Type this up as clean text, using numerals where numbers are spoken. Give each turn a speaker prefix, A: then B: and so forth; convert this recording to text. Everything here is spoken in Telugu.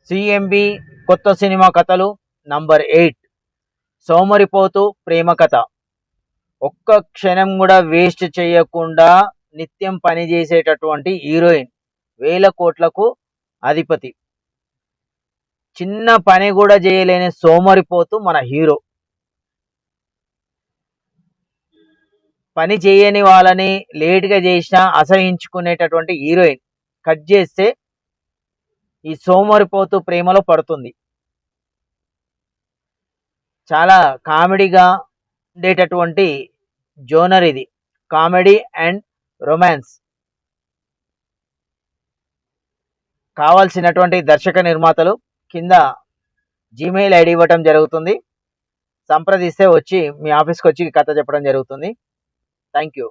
A: సిఎంబి కొత్త సినిమా కథలు నంబర్ 8, సోమరిపోతు ప్రేమ కథ. ఒక్క క్షణం కూడా వేస్ట్ చేయకుండా నిత్యం పని చేసేటటువంటి హీరోయిన్, 1000 కోట్లకు అధిపతి. చిన్న పని కూడా చేయలేని సోమరిపోతు మన హీరో. పని చేయని వాళ్ళని లేట్గా చేసినా అసహించుకునేటటువంటి హీరోయిన్ కట్ చేస్తే ఈ సోమరిపోతు ప్రేమలో పడుతుంది. చాలా కామెడీగా ఉండేటటువంటి జోనర్ ఇది, కామెడీ అండ్ రొమాన్స్. కావాల్సినటువంటి దర్శక నిర్మాతలు కింద జీమెయిల్ ఐడి ఇవ్వటం జరుగుతుంది. సంప్రదిస్తే వచ్చి మీ ఆఫీస్కి వచ్చి కథ చెప్పడం జరుగుతుంది. Thank you.